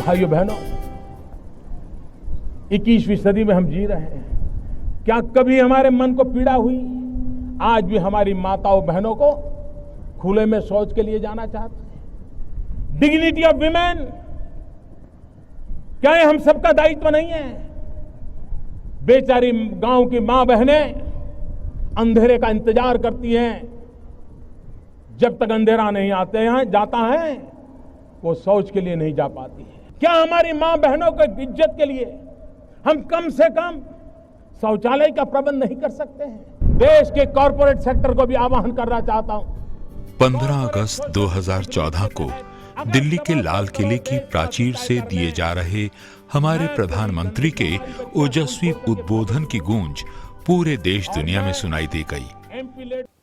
भाइयों बहनों, 21वीं सदी में हम जी रहे हैं। क्या कभी हमारे मन को पीड़ा हुई? आज भी हमारी माताओं बहनों को खुले में शौच के लिए जाना चाहते हैं। डिग्निटी ऑफ विमेन, क्या ये हम सबका दायित्व नहीं है? बेचारी गांव की मां बहनें अंधेरे का इंतजार करती हैं। जब तक अंधेरा नहीं जाता है वो शौच के लिए नहीं जा पाती है। क्या हमारी मां बहनों की इज्जत के लिए हम कम से कम शौचालय का प्रबंध नहीं कर सकते हैं? देश के कॉरपोरेट सेक्टर को भी आह्वान करना चाहता हूं। 15 अगस्त 2014 को दिल्ली के लाल किले की प्राचीर से दिए जा रहे हमारे प्रधानमंत्री के ओजस्वी उद्बोधन की गूंज पूरे देश दुनिया में सुनाई दी गई।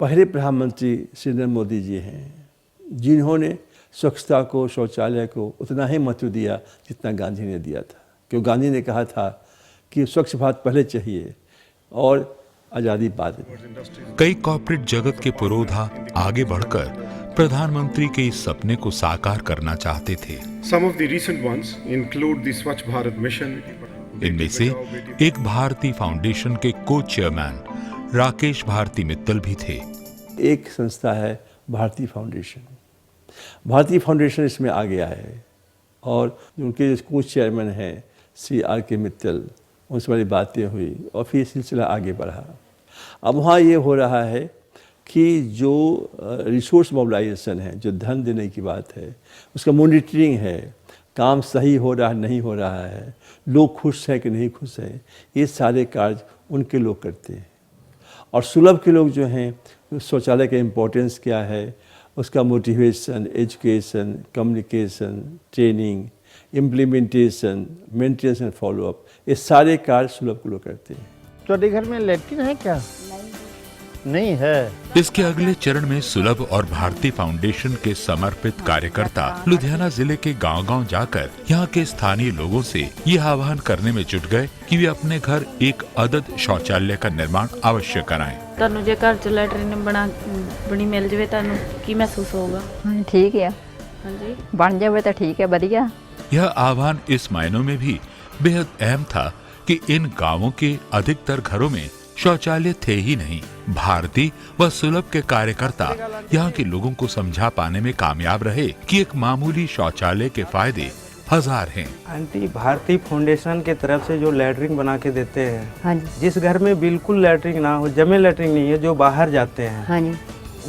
पहले प्रधानमंत्री श्री नरेंद्र मोदी जी हैं जिन्होंने स्वच्छता को, शौचालय को उतना ही महत्व दिया जितना गांधी ने दिया था। क्योंकि गांधी ने कहा था कि स्वच्छ भारत पहले चाहिए और आज़ादी बाद में। कई कॉर्पोरेट जगत के पुरोधा आगे बढ़कर प्रधानमंत्री के इस सपने को साकार करना चाहते थे। Some of the recent ones include the Swachh Bharat Mission. इनमें से एक भारती फाउंडेशन के को चेयरमैन राकेश भारती मित्तल भी थे। एक संस्था है भारती फाउंडेशन। भारती फाउंडेशन इसमें आ गया है और उनके को चेयरमैन हैं श्री R.K. मित्तल, उनसे बड़ी बातें हुई और फिर सिलसिला आगे बढ़ा। अब वहाँ ये हो रहा है कि जो रिसोर्स मोबिलाइजेशन है, जो धन देने की बात है, उसका मॉनिटरिंग है, काम सही हो रहा है नहीं हो रहा है, लोग खुश हैं कि नहीं खुश हैं, ये सारे कार्य उनके लोग करते हैं। और सुलभ के लोग जो हैं शौचालय का इम्पोर्टेंस क्या है, उसका motivation, education, communication, training, implementation, maintenance and follow up, ये सारे कार्य सुलभ के लोग करते हैं। ਤੁਹਾਡੇ घर में लैट्रिन है क्या? नहीं है। इसके अगले चरण में सुलभ और भारती फाउंडेशन के समर्पित कार्यकर्ता लुधियाना जिले के गांव-गांव जाकर यहाँ के स्थानीय लोगों से यह आह्वान करने में जुट गए कि वे अपने घर एक अदद शौचालय का निर्माण अवश्य कराएं। ਤੁਹਾਨੂੰ ਜੇ ਘਰ ਚ ਲੈਟਰਿਨ ਬਣੀ ਮਿਲ ਜਵੇ ਤੁਹਾਨੂੰ ਕੀ ਮਹਿਸੂਸ ਹੋਊਗਾ? ठीक है, ਹਾਂਜੀ बन जाए तो ठीक है, बढ़िया। यह आह्वान इस मायनों में भी बेहद अहम था कि इन गांवों के अधिकतर घरों में शौचालय थे ही नहीं। भारती व सुलभ के कार्यकर्ता यहाँ के लोगों को समझा पाने में कामयाब रहे कि एक मामूली शौचालय के फायदे हजार हैं। आंटी, भारती फाउंडेशन के तरफ से जो लैट्रिन बना के देते हैं, हाँ जी, जिस घर में बिल्कुल लैट्रिन ना हो, जमे लैट्रिन नहीं है, जो बाहर जाते हैं, हाँ जी,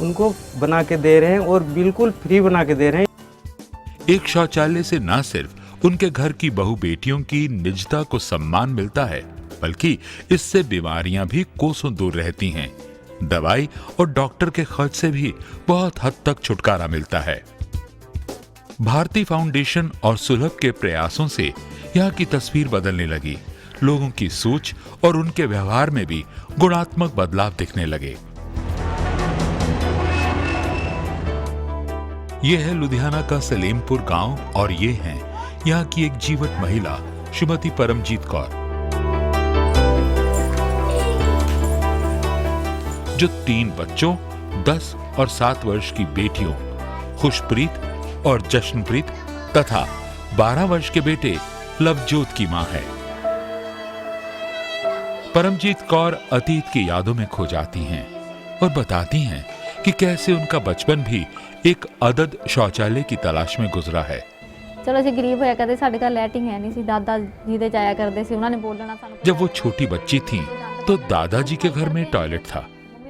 उनको बना के दे रहे हैं और बिल्कुल फ्री बना के दे रहे हैं। एक शौचालय से न सिर्फ उनके घर की बहु बेटियों की निजता को सम्मान मिलता है, बल्कि इससे बीमारियां भी कोसों दूर रहती हैं। दवाई और डॉक्टर के खर्च से भी बहुत हद तक छुटकारा मिलता है। भारती फाउंडेशन और सुलभ के प्रयासों से यहाँ की तस्वीर बदलने लगी। लोगों की सोच और उनके व्यवहार में भी गुणात्मक बदलाव दिखने लगे। ये है लुधियाना का सलेमपुर गांव और ये हैं यहाँ की एक जीवट महिला श्रीमती परमजीत कौर, जो 3 बच्चों 10 और 7 वर्ष की बेटियों खुशप्रीत और जश्नप्रीत तथा 12 वर्ष के बेटे लवजोत की मां है। परमजीत कौर अतीत की यादों में खो जाती हैं और बताती हैं कि कैसे उनका बचपन भी एक अदद शौचालय की तलाश में गुजरा है। चलो जी गरीब होया करते, साडे घर लैट्रिन है नहीं सी, दादा जी दे जाया करते सी, उन्होंने बोलना सानू। जब वो छोटी बच्ची थी तो दादाजी के घर में टॉयलेट था,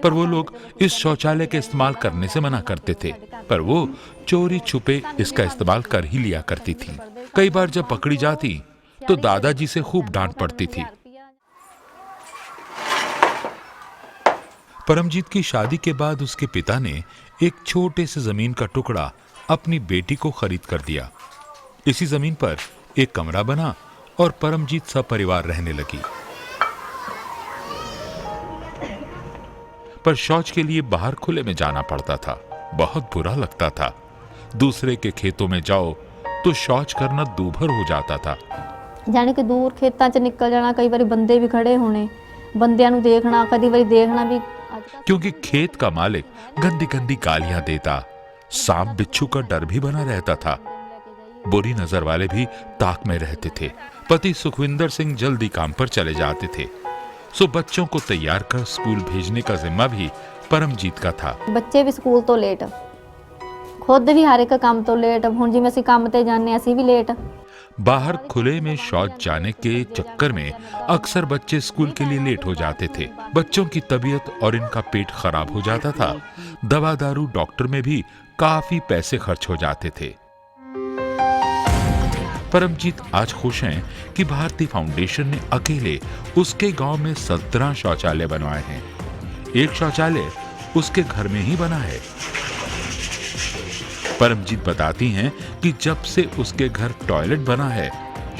पर वो लोग इस शौचालय के इस्तेमाल करने से मना करते थे, पर वो चोरी छुपे इसका इस्तेमाल कर ही लिया करती थी। कई बार जब पकड़ी जाती तो दादाजी से खूब डांट पड़ती थी। परमजीत की शादी के बाद उसके पिता ने एक छोटे से जमीन का टुकड़ा अपनी बेटी को खरीद कर दिया। इसी जमीन पर एक कमरा बना और परमजीत सपरिवार रहने लगी। पर शौच के लिए बाहर खुले में जाना पड़ता था। बहुत बुरा लगता था। दूसरे के खेतों में जाओ तो शौच करना दूभर हो जाता था। जाने कि दूर खेतों च निकल जाना, कई बार बंदे भी खड़े होने, बंदियां नूं देखना, कई बार देखना भी। क्योंकि खेत का मालिक गंदी गंदी गालियां देता, सांप बिच्छू का डर भी बना रहता था। बुरी नजर वाले भी ताक में रहते थे। पति सुखविंदर सिंह जल्दी काम पर चले जाते थे, सो बच्चों को तैयार कर स्कूल भेजने का जिम्मा भी परमजीत का था। ਬੱਚੇ ਵੀ ਸਕੂਲ ਤੋਂ ਲੇਟ, ਖੁਦ ਵੀ ਹਰ ਇੱਕ ਕੰਮ ਤੋਂ ਲੇਟ। ਹੁਣ ਜਿਵੇਂ ਅਸੀਂ ਕੰਮ ਤੇ ਜਾਂਦੇ ਹਾਂ, ਅਸੀਂ ਵੀ ਲੇਟ। बाहर खुले में शौच जाने के चक्कर में अक्सर बच्चे स्कूल के लिए लेट हो जाते थे। बच्चों की तबीयत और इनका पेट खराब हो जाता था। दवा दारू डॉक्टर में भी काफी पैसे खर्च हो जाते थे। परमजीत आज खुश हैं कि भारती फाउंडेशन ने अकेले उसके गांव में 17 शौचालय बनवाए हैं। एक शौचालय उसके घर में ही बना है। परमजीत बताती हैं कि जब से उसके घर टॉयलेट बना है,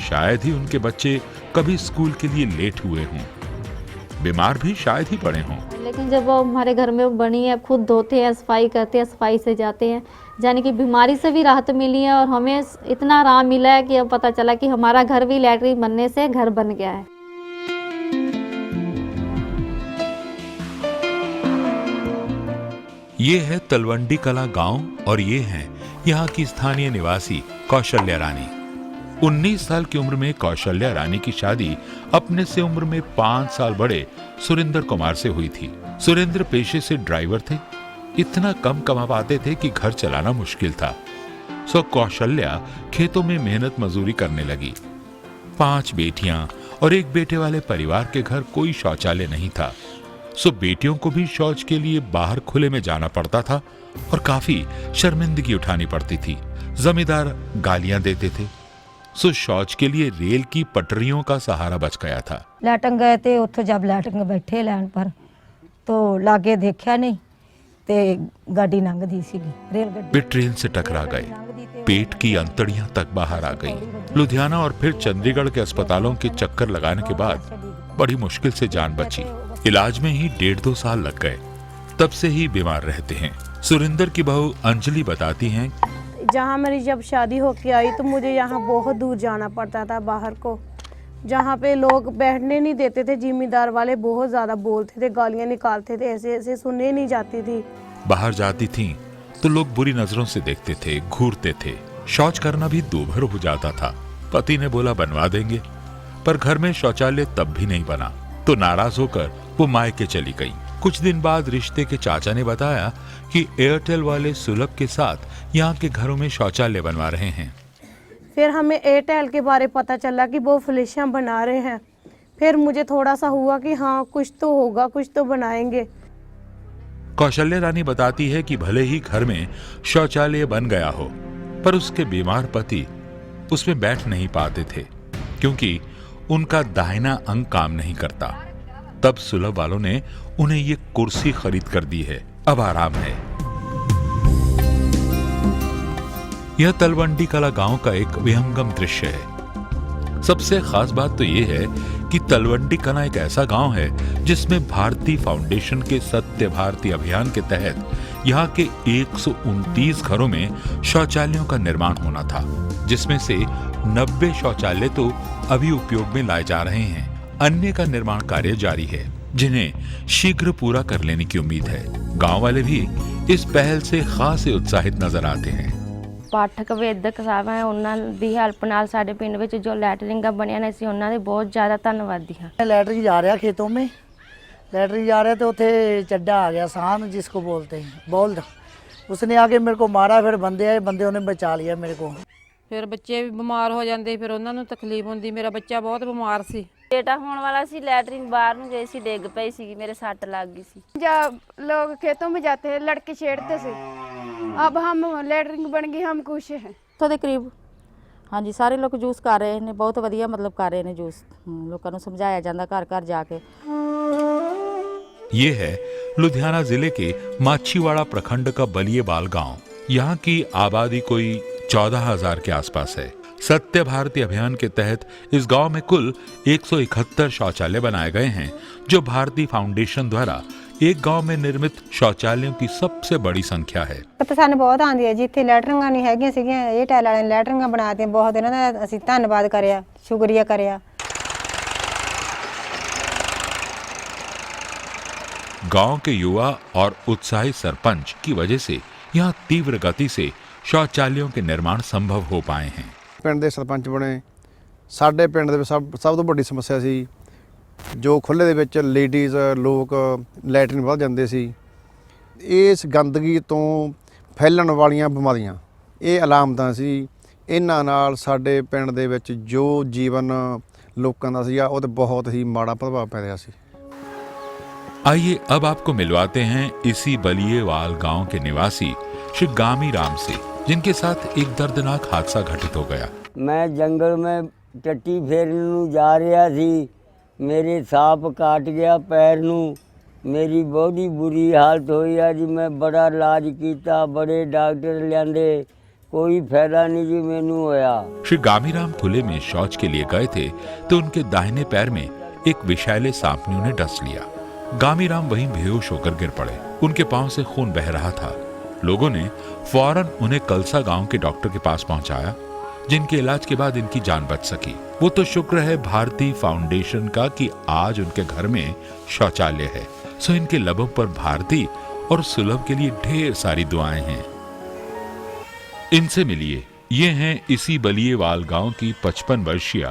शायद ही उनके बच्चे कभी स्कूल के लिए लेट हुए हों, बीमार भी शायद ही पड़े हों। लेकिन जब वो हमारे घर में बनी है, खुद धोते हैं, सफाई करते हैं, सफाई से जाते हैं, यानी कि बीमारी से भी राहत मिली है। और हमें इतना आराम मिला है कि अब पता चला कि हमारा घर भी लैट्रिन बनने से घर बन गया है। ये है तलवंडी कला गांव और ये हैं यहाँ की स्थानीय निवासी कौशल्या रानी। 19 साल की उम्र में कौशल्या रानी की शादी अपने से उम्र में 5 साल बड़े सुरेंद्र कुमार से हुई थी। सुरेंद्र पेशे से ड्राइवर थे, इतना कम कमा पाते थे कि घर चलाना मुश्किल था। सो कौशल्या खेतों में मेहनत मजदूरी करने लगी। 5 बेटियां और एक बेटे वाले परिवार के घर कोई शौचालय नहीं था, सो बेटियों को भी शौच के लिए बाहर खुले में जाना पड़ता था और काफी शर्मिंदगी उठानी पड़ती थी। जमींदार गालियां देते थे, सो शौच के लिए रेल की पटरियों का सहारा बच गया था। लैटरिन गए थे, उतो जब लैटरिन बैठे लाइन पर तो लागे देखा नहीं ते गाड़ी लंघदी सी, रेल गड्डी वे ट्रेन से टकरा गए, पेट की अंतड़ियां तक बाहर आ गई। लुधियाना और फिर चंडीगढ़ के अस्पतालों के चक्कर लगाने के बाद बड़ी मुश्किल से जान बची। इलाज में ही 1.5-2 साल लग गए, तब से ही बीमार रहते हैं। सुरेंद्र की बहू अंजलि बताती हैं, जहाँ मेरी जब शादी होके आई तो मुझे यहाँ बहुत दूर जाना पड़ता था बाहर को, जहाँ पे लोग बैठने नहीं देते थे। जिम्मेदार वाले बहुत ज्यादा बोलते थे, गालियाँ निकालते थे, ऐसे ऐसे सुनने नहीं जाती थी। बाहर जाती थीं तो लोग बुरी नजरों से देखते थे, घूरते थे। शौच करना भी दूभर हो जाता था। पति ने बोला बनवा देंगे, पर घर में शौचालय तब भी नहीं बना, तो नाराज होकर वो मायके चली गई। कुछ दिन बाद रिश्ते के चाचा ने बताया कि एयरटेल वाले सुलभ के साथ यहाँ के घरों में शौचालय बनवा रहे हैं। फिर हमें एयरटेल के बारे पता चला कि वो फ्लैशां बना रहे हैं। फिर मुझे थोड़ा सा हुआ कि हाँ कुछ तो होगा, कुछ तो बनाएंगे। कौशल्या रानी बताती है कि भले ही घर में शौचालय बन गया हो, पर उसके बीमार पति उसमें बैठ नहीं पाते थे क्योंकि उनका दाहिना अंग काम नहीं करता। तब सुलभ वालों ने उन्हें ये कुर्सी खरीद कर दी है, अब आराम है। यह तलवंडी कला गांव का एक विहंगम दृश्य है। सबसे खास बात तो यह है कि तलवंडी कला एक ऐसा गांव है जिसमें भारती फाउंडेशन के सत्य भारती अभियान के तहत यहाँ के 129 घरों में शौचालयों का निर्माण होना था, जिसमें से 90 शौचालय तो अभी उपयोग में लाए जा रहे हैं। अन्य का निर्माण कार्य जारी है, जिन्हें शीघ्र पूरा कर लेने की उम्मीद है। गांव वाले भी इस पहल से खासे उत्साहित नजर आते हैं। ਪਾਠਕ ਵੇਦਕ ਸਾਹਿਬ ਹੈ, ਉਹਨਾਂ ਦੀ ਹੈਲਪ ਨਾਲ ਸਾਡੇ ਪਿੰਡ ਵਿੱਚ ਜੋ ਲੈਟਰਿੰਗਾਂ ਬਣੀਆਂ ਨੇ, ਅਸੀਂ ਉਹਨਾਂ ਦੇ ਬਹੁਤ ਜ਼ਿਆਦਾ ਧੰਨਵਾਦੀ ਹਾਂ। लैटरिन जा रहा खेतों में, लैटरिन जा रहा है तो उथे चड्डा आ गया, सांड जिसको बोलते हैं, बोल्ड, उसने आके मेरे को मारा। फिर बंदे आए, बंदे ने बचा लिया मेरे को। फिर बच्चे भी बीमार हो जाते, फिर ਉਹਨਾਂ ਨੂੰ ਤਕਲੀਫ ਹੁੰਦੀ। ਮੇਰਾ ਬੱਚਾ ਬਹੁਤ ਬਿਮਾਰ ਸੀ। बेटा होने वाला सी, लैटरिन बाहर ਨੂੰ ਗਈ ਸੀ, ਡਿੱਗ ਪਈ ਸੀ, ਮੇਰੇ ਸੱਟ ਲੱਗ ਗਈ ਸੀ। जब लोग खेतों में जाते हैं लड़के छेड़ते से, अब हम लैटरिन बन गई, हम खुश हैं। तो ਦੇ ਕਰੀਬ ਹਾਂਜੀ ਸਾਰੇ ਲੋਕ ਜੂਸ ਕਰ ਰਹੇ ਨੇ, ਬਹੁਤ ਵਧੀਆ ਮਤਲਬ ਕਰ ਰਹੇ ਨੇ ਜੂਸ। ਲੋਕਾਂ ਨੂੰ ਸਮਝਾਇਆ ਜਾਂਦਾ ਘਰ ਘਰ ਜਾ ਕੇ। ये है लुधियाना जिले के माछीवाड़ा प्रखंड का बलिएबाल गांव। यहाँ की आबादी कोई 14,000 के आसपास है। सत्य भारती अभियान के तहत इस गांव में कुल 171 शौचालय बनाए गए हैं, जो भारती फाउंडेशन द्वारा एक गांव में निर्मित शौचालयों की सबसे बड़ी संख्या है। पता सानू बहुत आंदी है, जिथे लैटरिंगां नहीं हैगियां सीगियां, एयरटेल वाले ने लैटरिंगां बना दित्तियां। बहुत इन्हां दा असीं धन्नवाद करिया, शुक्रिया करिया। गांव के युवा और उत्साही सरपंच की वजह से यहाँ तीव्र गति से शौचालयों के निर्माण संभव हो पाए हैं। ਪਿੰਡ ਦੇ ਸਰਪੰਚ ਬਣੇ। ਸਾਡੇ ਪਿੰਡ ਦੇ ਵਿੱਚ ਸਭ ਤੋਂ ਵੱਡੀ ਸਮੱਸਿਆ ਸੀ ਜੋ ਖੁੱਲ੍ਹੇ ਦੇ ਵਿੱਚ ਲੇਡੀਜ਼ ਲੋਕ ਲੈਟਰਿਨ ਵੱਧ ਜਾਂਦੇ ਸੀ। ਇਸ ਗੰਦਗੀ ਤੋਂ ਫੈਲਣ ਵਾਲੀਆਂ ਬਿਮਾਰੀਆਂ ਇਹ ਅਲਾਮਤਾਂ ਸੀ। ਇਹਨਾਂ ਨਾਲ ਸਾਡੇ ਪਿੰਡ ਦੇ ਵਿੱਚ ਜੋ ਜੀਵਨ ਲੋਕਾਂ ਦਾ ਸੀਗਾ ਉਹ ਤੇ ਬਹੁਤ ਹੀ ਮਾੜਾ ਪ੍ਰਭਾਵ ਪੈ ਰਿਹਾ ਸੀ। आइए अब आपको मिलवाते हैं इसी बलिएवाल गांव के निवासी श्री गामी राम से, जिनके साथ एक दर्दनाक हादसा घटित हो गया। मैं जंगल में टट्टी फेरन नूं जा रहा सी, मेरे सांप काट गया पैर नूं, मेरी बहुत ही बुरी हालत हुई है जी। मैं बड़ा इलाज किया, बड़े डॉक्टर लियांदे, कोई फायदा नहीं जी मैनू होया। श्री गामीराम खुले में शौच के लिए गए थे तो उनके दाहिने पैर में एक विषैले सांप ने उन्हें डस लिया। गामीराम वहीं बेहोश होकर गिर पड़े। उनके पांव से खून बह रहा था। लोगों ने फौरन उन्हें कलसा गांव के डॉक्टर के पास पहुंचाया, जिनके इलाज के बाद इनकी जान बच सकी। वो तो शुक्र है भारती फाउंडेशन का कि आज उनके घर में शौचालय है। सो इनके लबों पर भारती और सुलभ के लिए ढेर सारी दुआएं हैं। इनसे मिलिए, ये हैं इसी बलिएवाल गांव की 55 वर्षीय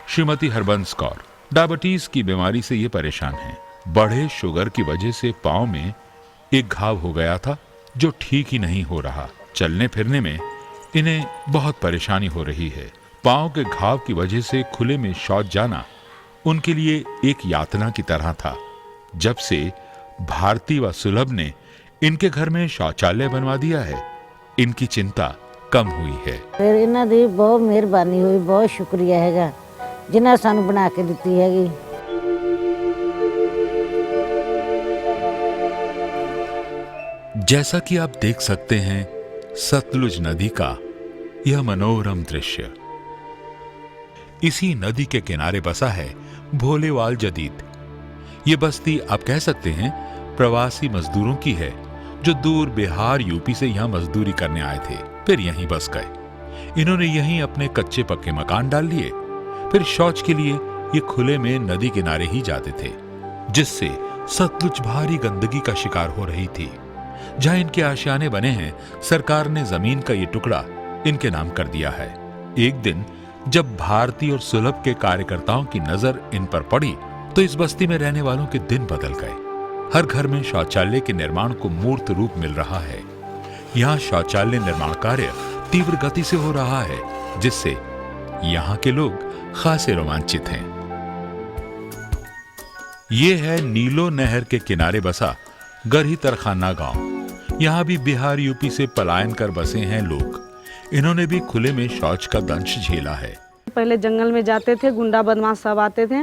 श्रीमती हरबंस कौर। डायबिटीज की बीमारी से ये परेशान हैं। बढ़े शुगर की वजह से पांव में एक घाव हो गया था जो ठीक ही नहीं हो रहा। चलने फिरने में इन्हें बहुत परेशानी हो रही है। पांव के घाव की वजह से खुले में शौच जाना उनके लिए एक यातना की तरह था। जब से भारती व सुलभ ने इनके घर में शौचालय बनवा दिया है, इनकी चिंता कम हुई है। इन्हां दी बहुत मेहरबानी हुई, बहुत शुक्रिया हैगा जिन्हां सानू बना के दित्ती हैगी। जैसा कि आप देख सकते हैं सतलुज नदी का यह मनोरम दृश्य। इसी नदी के किनारे बसा है भोलेवाल जदीद। ये बस्ती आप कह सकते हैं प्रवासी मजदूरों की है, जो दूर बिहार यूपी से यहाँ मजदूरी करने आए थे, फिर यहीं बस गए। इन्होंने यहीं अपने कच्चे पक्के मकान डाल लिए। फिर शौच के लिए ये खुले में नदी किनारे ही जाते थे, जिससे सतलुज भारी गंदगी का शिकार हो रही थी। जहां इनके आशियाने बने हैं, सरकार ने जमीन का ये टुकड़ा इनके नाम कर दिया है। एक दिन जब भारती और सुलभ के कार्यकर्ताओं की नजर इन पर पड़ी तो इस बस्ती में रहने वालों के दिन बदल गए। हर घर में शौचालय के निर्माण को मूर्त रूप मिल रहा है। यहाँ शौचालय निर्माण कार्य तीव्र गति से हो रहा है, जिससे यहाँ के लोग खासे रोमांचित हैं। ये है नीलो नहर के किनारे बसा गरही तरखाना गांव। यहाँ भी बिहार यूपी से पलायन कर बसे हैं लोग। इन्होंने भी खुले में शौच का दंश झेला है। पहले जंगल में जाते थे, गुंडा बदमाश सब आते थे,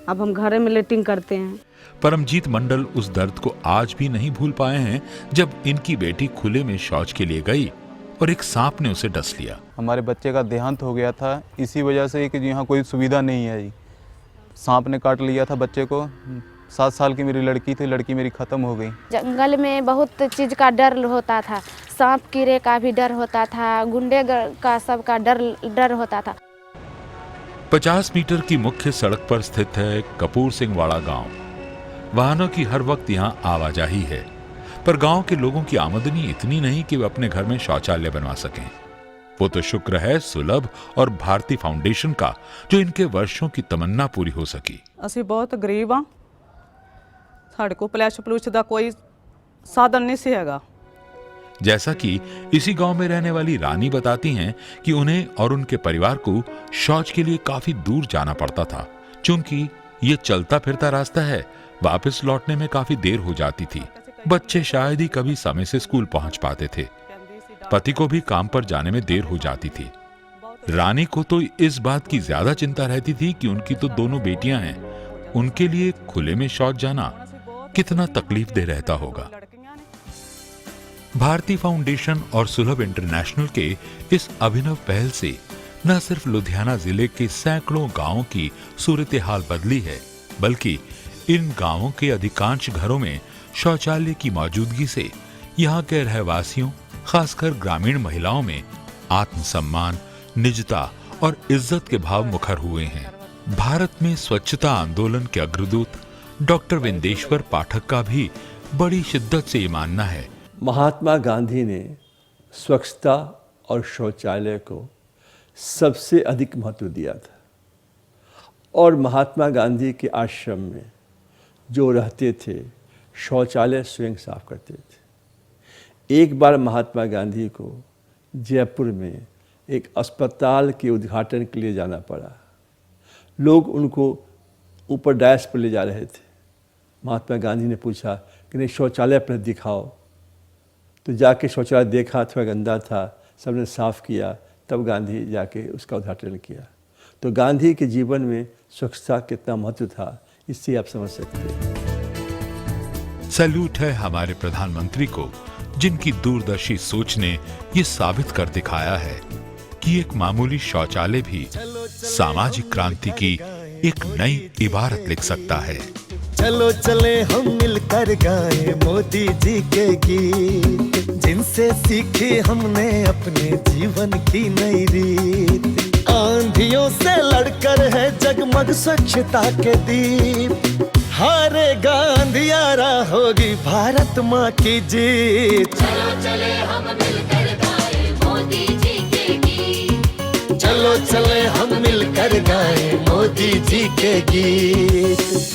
अब हम घरे में लेटिंग करते हैं। परमजीत मंडल उस दर्द को आज भी नहीं भूल पाए हैं जब इनकी बेटी खुले में शौच के लिए गई और एक सांप ने उसे डस लिया। हमारे बच्चे का देहांत हो गया था इसी वजह से कि यहाँ कोई सुविधा नहीं है जी। सांप ने काट लिया था बच्चे को। 7 साल की मेरी लड़की थी, लड़की मेरी खत्म हो गई। जंगल में बहुत चीज का डर होता था, सांप कीड़े का भी डर होता था, गुंडे का सबका डर होता था। 50 मीटर की मुख्य सड़क पर स्थित है कपूर सिंह वाड़ा गांव। वाहनों की हर वक्त यहाँ आवाजाही है, पर गांव के लोगों की आमदनी इतनी नहीं कि वे अपने घर में शौचालय बनवा सकें। वो तो शुक्र है सुलभ और भारती फाउंडेशन का, जो इनके वर्षों की तमन्ना पूरी हो सकी। ਅਸੀਂ ਬਹੁਤ ਗਰੀਬ ਆ, ਸਾਡੇ ਕੋਲ ਪਲੈਸ਼ ਦਾ ਕੋਈ ਸਾਧਨ नहीं ਸੀ ਹੈਗਾ। जैसा कि इसी गांव में रहने वाली रानी बताती हैं कि उन्हें और उनके परिवार को शौच के लिए काफी दूर जाना पड़ता था। चूंकि ये चलता फिरता रास्ता है, वापस लौटने में काफी देर हो जाती थी। बच्चे शायद ही कभी समय से स्कूल पहुंच पाते थे। पति को भी काम पर जाने में देर हो जाती थी। रानी को तो इस बात की ज्यादा चिंता रहती थी कि उनकी तो दोनों बेटियां हैं, उनके लिए खुले में शौच जाना कितना तकलीफ दे रहता होगा। भारती फाउंडेशन और सुलभ इंटरनेशनल के इस अभिनव पहल से न सिर्फ लुधियाना जिले के सैकड़ों गांवों की सूरत हाल बदली है, बल्कि इन गांवों के अधिकांश घरों में शौचालय की मौजूदगी से यहाँ के रहवासियों, खासकर ग्रामीण महिलाओं में आत्मसम्मान, निजता और इज्जत के भाव मुखर हुए हैं। भारत में स्वच्छता आंदोलन के अग्रदूत डॉक्टर विंदेश्वर पाठक का भी बड़ी शिद्दत से ये मानना है। महात्मा गांधी ने स्वच्छता और शौचालय को सबसे अधिक महत्व दिया था। और महात्मा गांधी के आश्रम में जो रहते थे शौचालय स्वयं साफ करते थे। एक बार महात्मा गांधी को जयपुर में एक अस्पताल के उद्घाटन के लिए जाना पड़ा। लोग उनको ऊपर डायस पर ले जा रहे थे। महात्मा गांधी ने पूछा कि नहीं शौचालय पर दिखाओ। तो जाके शौचालय देखा, थोड़ा गंदा था, सबने साफ़ किया, तब गांधी जाके उसका उद्घाटन किया। तो गांधी के जीवन में स्वच्छता कितना महत्व था, इससे आप समझ सकते हैं। सैल्यूट है हमारे प्रधानमंत्री को, जिनकी दूरदर्शी सोच ने ये साबित कर दिखाया है कि एक मामूली शौचालय भी सामाजिक क्रांति की एक नई इबारत लिख सकता है। चलो चले हम मिलकर गाएं मोदी जी के गीत, जिनसे सीखे हमने अपने जीवन की नई रीत। आंधियों से लड़कर है जगमग स्वच्छता के दीप, हारेगा अंधियारा होगी भारत माँ की जीत। चलो चले हम मिलकर गाएं मोदी जी के गीत, चलो चले हम मिलकर गाएं मोदी जी के गीत।